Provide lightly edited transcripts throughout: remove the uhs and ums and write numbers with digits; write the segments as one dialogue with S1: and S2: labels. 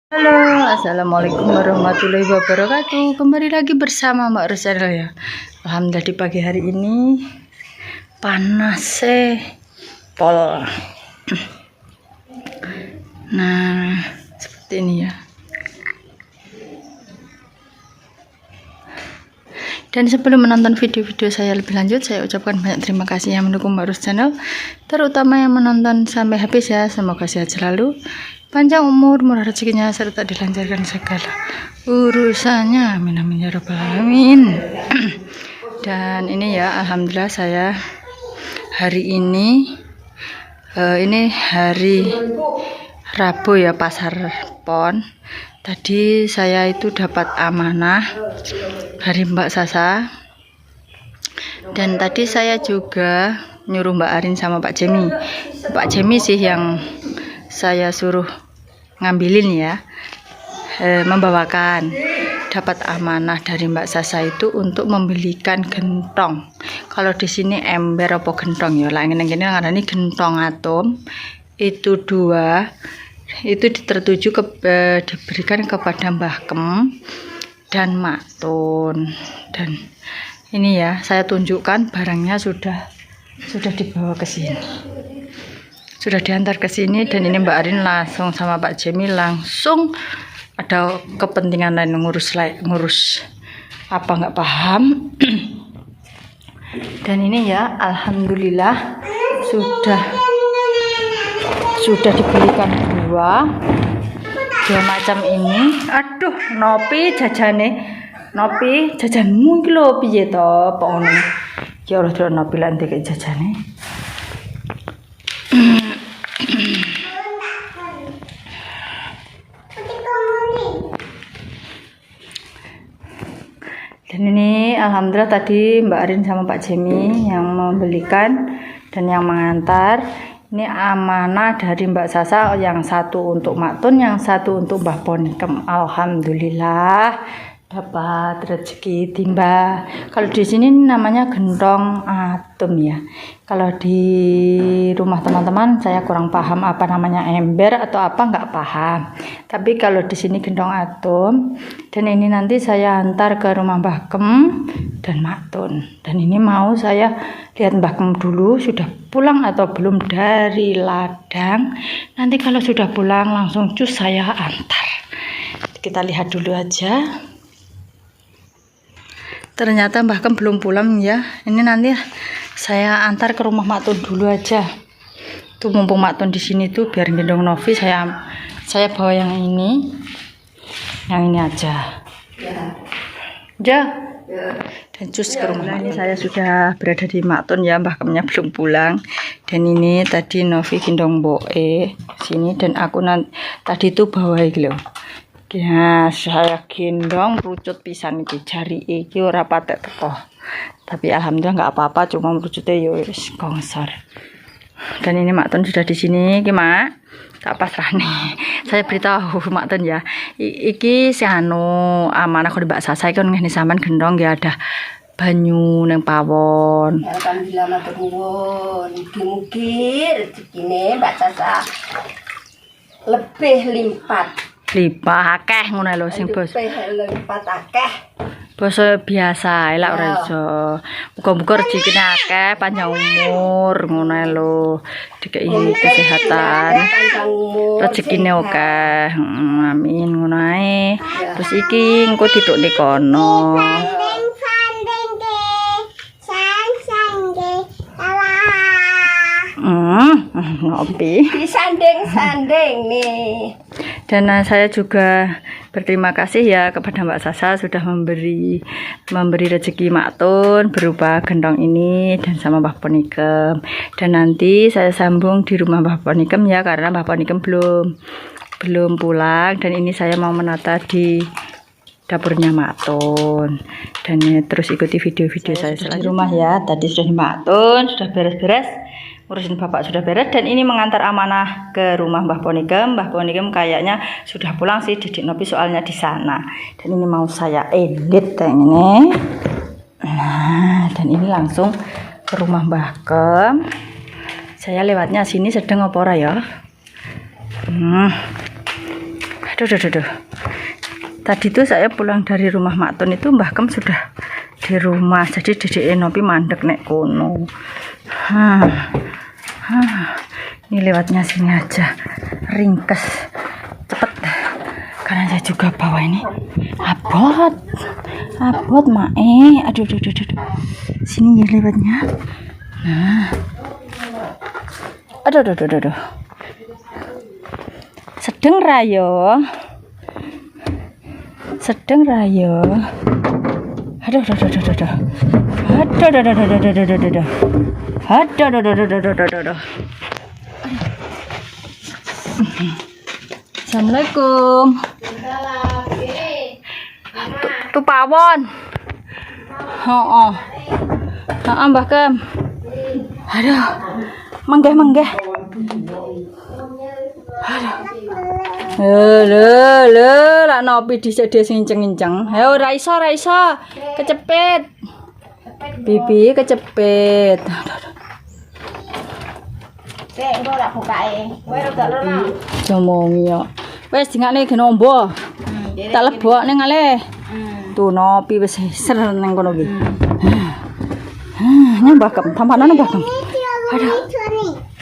S1: Halo, assalamualaikum warahmatullahi wabarakatuh. Kembali lagi bersama Mbak Rosel ya. Alhamdulillah di pagi hari ini panas pol. Nah, seperti ini ya. Dan sebelum menonton video-video saya lebih lanjut, saya ucapkan banyak terima kasih yang mendukung Mbak Ros Channel, terutama yang menonton sampai habis ya. Semoga sehat selalu, panjang umur, murah rezekinya, serta dilancarkan segala urusannya. Amin amin ya rabbal alamin. Dan ini ya, alhamdulillah saya hari ini hari Rabu ya, pasar Pon. Tadi saya itu dapat amanah dari Mbak Sasa, dan tadi saya juga nyuruh Mbak Arin sama Pak Jemi. Pak Jemi sih yang saya suruh ngambilin ya, membawakan. Dapat amanah dari Mbak Sasa itu untuk membelikan gentong. Kalau di sini ember apa gentong ya, lain ini ngarani gentong atom. Itu dua, itu tertuju diberikan kepada Mbah Kem dan Maktun. Dan ini ya, saya tunjukkan barangnya sudah dibawa ke sini, sudah diantar ke sini. Dan ini Mbak Arin langsung sama Pak Jemi langsung ada kepentingan lain, ngurus apa nggak paham. Dan ini ya, alhamdulillah sudah dibelikan dua macam ini. Aduh, nopi jajanmu iki lho piye to apa ngono ya. Allah, terus nopi lan ndek jajane. Dan ini alhamdulillah tadi Mbak Arin sama Pak Jemi yang membelikan dan yang mengantar. Ini amanah dari Mbak Sasa, yang satu untuk Maktun, yang satu untuk Mbah Ponikem. Alhamdulillah dapat rezeki timba. Kalau di sini namanya gentong atom ya. Kalau di rumah teman-teman saya kurang paham apa namanya, ember atau apa, nggak paham. Tapi kalau di sini gentong atom. Dan ini nanti saya antar ke rumah Mbah Kem dan Maktun. Dan ini mau saya lihat Mbah Kem dulu sudah pulang atau belum dari ladang. Nanti kalau sudah pulang langsung cus saya antar. Kita lihat dulu aja. Ternyata Mbah Kem belum pulang ya. Ini nanti saya antar ke rumah Maktun dulu aja. Tuh mumpung Maktun di sini tuh, biar gendong Novi saya bawa yang ini. Yang ini aja. Ya. Dan cus ke rumah Maktun. Ini saya sudah berada di Maktun ya, Mbah Kemnya belum pulang. Dan ini tadi Novi gendong Boe sini, dan aku tadi tuh bawa iki lho. Ya, saya gendong merucut pisan iki, jari iki ora patek teko. Tapi alhamdulillah nggak apa-apa, cuma merucutnya ya wis gongsor. Dan ini Maktun sudah di sini, iki Mak. Tak pasrah nih. Saya beritahu Maktun ya. Iki si anu amanah kok Mbak Sasa iki ngene sampean gendong ya, ada banyu neng pawon.
S2: Alhamdulillah matur nuwun. Mugi-mugi rezekine Mbak Sasa lebih lipat
S1: Akeh ngono lho sing bos.
S2: lipat akeh.
S1: Basa biasa elak ora iso. Muga-muga rezekine akeh, panjang umur ngono lho. Dikei kesehatan. Rezekine akeh. Amin ngono ae. Terus iki engko didukne kono. Ngopi.
S2: Disanding-sanding nih.
S1: Dan saya juga berterima kasih ya kepada Mbak Sasa sudah memberi rezeki Maktun berupa gendong ini dan sama Mbah Ponikem. Dan nanti saya sambung di rumah Mbah Ponikem ya, karena Mbah Ponikem belum pulang. Dan ini saya mau menata di dapurnya Maktun. Dan terus ikuti video-video saya di rumah ya. Tadi sudah di Maktun, sudah beres-beres, urusin bapak sudah beres. Dan ini mengantar amanah ke rumah Mbah Ponikem. Mbah Ponikem kayaknya sudah pulang sih, Didik Nopi soalnya di sana. Dan ini mau saya edit yang ini. Nah, dan ini langsung ke rumah Mbah Kem. Saya lewatnya sini sedang apa ora ya? Aduh. Tadi tuh saya pulang dari rumah Maktun itu Mbah Kem sudah di rumah. Jadi Dedek Nopi mandek nek kono. Ini lewatnya sini aja. Ringkes. Cepet. Karena saya juga bawa ini abot mae. Aduh. Sini ya lewatnya. Nah. Aduh. Sedeng rayo. Aduh. Assalamualaikum. Tu pawon. Heeh, Mbah Kem. Aduh. Menggeh. Lha nopi dhisik sing inceng-inceng. Ayo ora iso. Kecepet. Bibi kecepet.
S2: Engko ora bukae. Kowe rada rono.
S1: Jomongi yo. Wis dingane genombo. Tak lebokne ngalih. Tuh nopi wis ser nang kono iki. Mbah Kem, tampanane Mbah Kem. Aduh.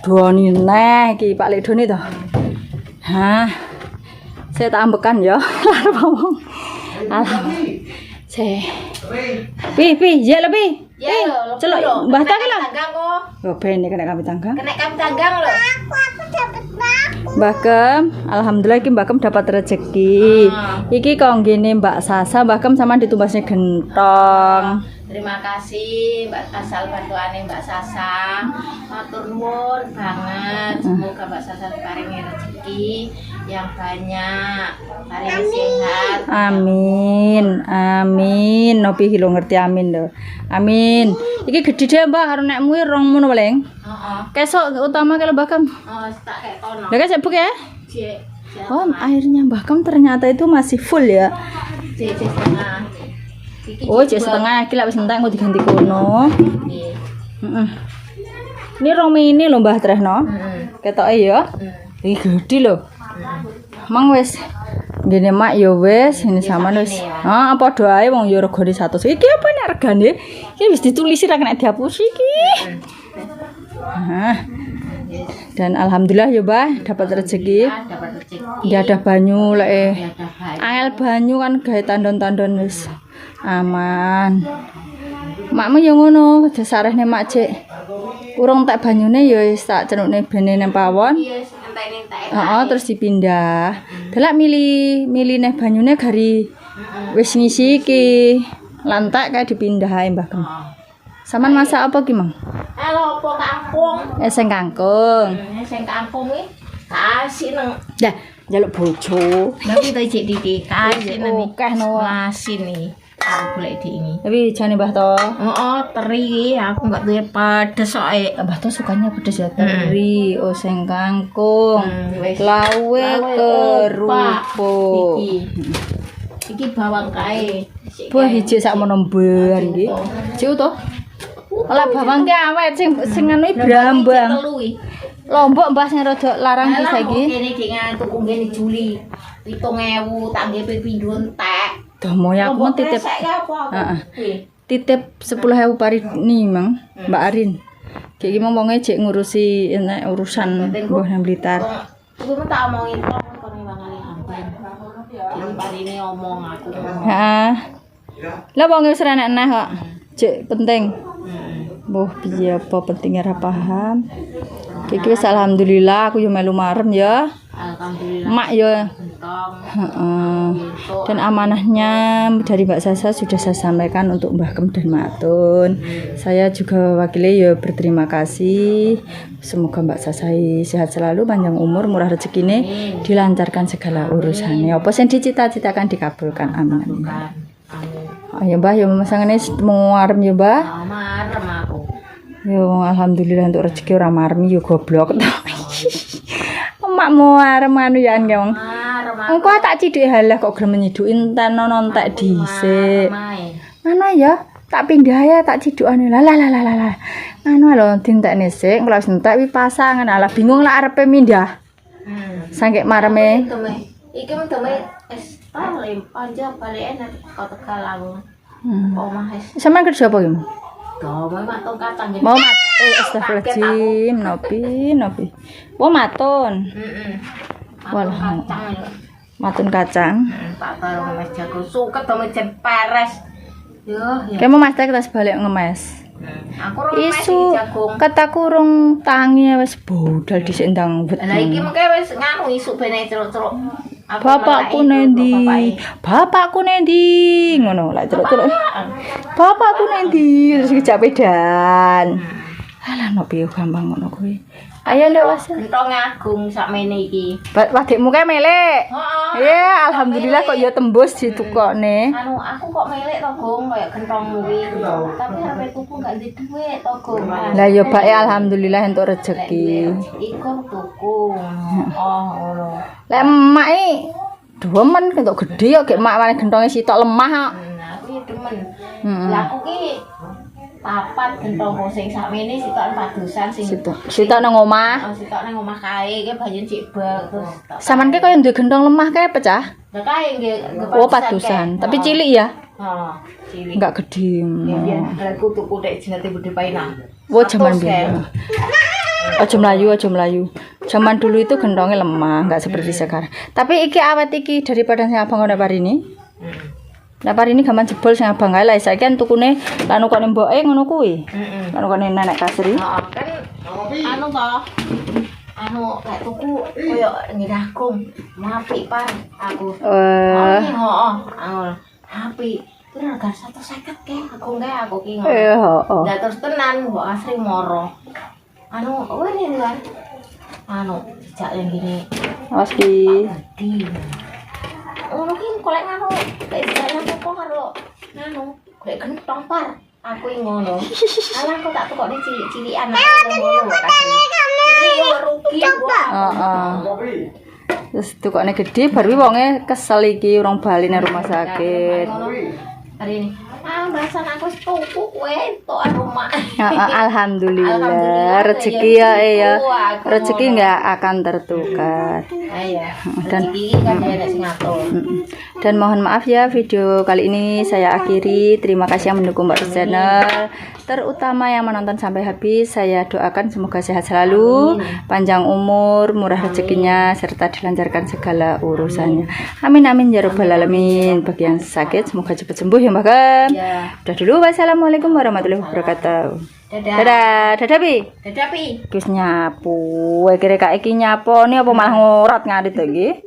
S1: Doni neh iki Pak Lek Doni to. Saya tak ambekan ya. Lar ngomong. Alhamdulillah. Pi, ya lebih.
S2: Ya,
S1: celok Mbah ta lho.
S2: Kok.
S1: Yo ben kena kami tanggang.
S2: Kena kami tanggang lho. Aku dapat
S1: Mbah Kem, alhamdulillah iki Mbah Kem dapat rezeki. Iki kok ngene Mbak Sasa, Mbah Kem sama ditumbasnya gentong.
S2: Terima kasih Mbak Asal bantuane Mbak Sasa. Matur nuwun banget. Semoga Mbak Sasa paringi rezeki yang banyak, paringi sehat.
S1: Amin. Nopi lo ngerti amin lho. Amin. Iki gedhe dhewe Mbah karo nekmu 2 ngono paling.
S2: Heeh.
S1: Kesok utama kalau Mbah Kem.
S2: Oh, tak kayak kono.
S1: Lah kan sebuk ya?
S2: Cek.
S1: Oh, airnya Mbah Kem ternyata itu masih full ya.
S2: Cek setengah.
S1: Oh, cek setengah iki lak wis entek engko diganti kono.
S2: Nggih.
S1: Heeh. Ini romi ini lho Mbah Tresno. Ketoke ya. Iki gedhi lho. Mang wis ngene mak ya wis ini sama wis. Heeh, padha ae wong ya regane 100. Iki apa nek regane? Iki wis ditulisi ra kena dihapusi iki. Dan alhamdulillah ya Mbah dapat rezeki. Dia ada banyu lek. Angel banyu kan gawe tandon-tandon wis aman. Makmu ya ngono, dasarane mak cek. Urung tak banyune ya wis tak cenukne bene nang pawon. Heeh, terus dipindah. Delak milih neh banyune gari wis ngisi iki. Lantak kae dipindah ae Mbah Kem. Saman masak apa ki, Mang?
S2: Halo, apa kangkung?
S1: Sing kangkung.
S2: Sing kangkung iki kasih nang.
S1: Dah, njaluk bojo.
S2: Tapi to cek Didi, kasih nang
S1: Akeh no.
S2: Masin nih. Aku golek di ini.
S1: Tapi jane Mbah to.
S2: Oh, teri aku enggak duwe pedes soe.
S1: Mbah to sukanya pedes ya teri, sing kangkung. Lawe kerupuk.
S2: Iki bawang kae.
S1: Buah hijau sak menembar iki. Ciu to. Lah bawang ki awet sing anu brambang. Lombok Mbah sing rada larang iki saiki.
S2: Kene dengan tuku ngene Juli. 7.000 tak nggih pindho entek.
S1: Domo ya aku titip. Heeh. Titip 10.000 parini Mang, Mbak Arin. Ki iki mong wonge jek ngurusi enek urusan Mbah nang Blitar.
S2: Iku tak omongin kok kon wangane hampan. Jadi parine omong aku.
S1: Heeh. Lah wong wis ra enek kok. Jek penting. Mbah piye apa pentingnya ra paham. Iki wis alhamdulillah aku yo melu marem ya.
S2: Alhamdulillah.
S1: Mak ya. Dan amanahnya dari Mbak Sasa sudah saya sampaikan untuk Mbah Kem dan Maktun. Saya juga wakilnya ya berterima kasih. Semoga Mbak Sasa sehat selalu, panjang umur, murah rezekine, dilancarkan segala urusannya. Apa sing dicita-citakan dikabulkan. Amin. Ayo Mbah, ya masangane mau arem ya Mbah.
S2: Marem aku.
S1: Yo alhamdulillah untuk rezeki ora marem yo goblok. Makmu arem anu ya wong. Engko tak cidhik halah kok gelem nyiduki enten nontek dhisik. Mana ya? Tak pindah ya tak cidukane. Lah. Anu lho dintekne sik, engko wis entek wi pasangan. Alah bingung lah arepe mindah. Sangke mareme.
S2: Iki menteme es talim aja balik enak kau Tegalang. Omah es.
S1: Sampeyan kerja apa iki?
S2: Mau matong kacang
S1: Mau astagfirullahaladzim, nopi. Oh, matun.
S2: Walah kacang lho.
S1: Matun kacang.
S2: Tak karo ngemes jago suket to mejen peres. Yo, ya.
S1: Kayak mau masak tas balik ngemes.
S2: Aku rong mes
S1: Isu
S2: jagung.
S1: kataku rong tangi wis bodal dhisik ndang wet.
S2: Lah iki mengke wis nganu isuk bene celuk-celuk. Aku
S1: Bapakku nendi? Bapakku nendi? Ngono lek celuk-celuk. Bapakku nendi? Terus kecapedan. Alah nopi gampang ngono kuwi. Ayo ndek was.
S2: Gentong agung sakmene iki.
S1: Wadikmu kae melek.
S2: Heeh.
S1: Ya, alhamdulillah kok ya tembus ditukokne.
S2: Anu aku kok melek to, Gong, kaya gentongmu kuwi. Tapi arep tuku gak ndek dhuwit to, Gong.
S1: Lah ya bae alhamdulillah entuk rezeki.
S2: Iku tuku. Oh, ngono.
S1: Lek emak iki demen entuk gedhe kok gek emak maneh gentonge sitok lemah kok.
S2: Aku ya demen. Lah aku ki papat gentongku sing sakmene sitok padusan sing
S1: Sitok nang omah.
S2: sitok nang omah kae iki banjur cik bak terus.
S1: Saman ke koyo duwe gentong lemah kae pecah.
S2: Lah kae nggih
S1: Oh, padusan. Tapi cilik ya.
S2: Heeh, cilik.
S1: Enggak gede.
S2: Biyen aku tuku nek jenenge Budi Paina.
S1: Oh, jaman biyen. Aja mlayu. Zaman dulu itu gentongnya lemah, enggak seperti sekarang. Tapi iki awet iki daripada sing abang ngono parini. Lah parini gaman jebol sing abang kae lah saiki kan tukune lan kok mboke ngono kuwi. Lan kok nenek kasri.
S2: Heeh, kan anu to. Anu lek tuku koyo ngiragung, apik par aku. Heeh. Anu apik. Kuwi harga 150 ke, aku kae aku ki ngono.
S1: Heeh.
S2: Lah terus tenan mbok asri moro. Anu, wene kan. Anu, dijak yang gini.
S1: Awas ki.
S2: Di. Ngono ki kolek nganu, lek jalan apa karo nganu, lek gentong par. Aku ngono. Alah kok tak tukokne cilik-cilikan ngono kasih. Cilik yo rugi gua.
S1: Heeh. Terus tukokne gede baru wonge kesel iki urung bali nang rumah sakit.
S2: Hari ini. Bahasan aku tuku kowe tok rumah.
S1: Alhamdulillah rezeki ya. Rezeki enggak akan tertukar.
S2: Iya. Rezeki kan ada sing ngatur.
S1: Dan mohon maaf ya video kali ini saya akhiri. Terima kasih yang mendukung Mbak Ros Channel, terutama yang menonton sampai habis. Saya doakan semoga sehat selalu, panjang umur, murah rezekinya, serta dilancarkan segala urusannya. Amin amin ya rabbal alamin. Bagi yang sakit semoga cepat sembuh ya Mbak Gam.
S2: Ya.
S1: Udah dulu, wassalamualaikum warahmatullahi wabarakatuh. Dadah Bi.
S2: Dadah Pi.
S1: Wis nyapu, kira-kira iki nyapone apa malah ngorat ngarit iki?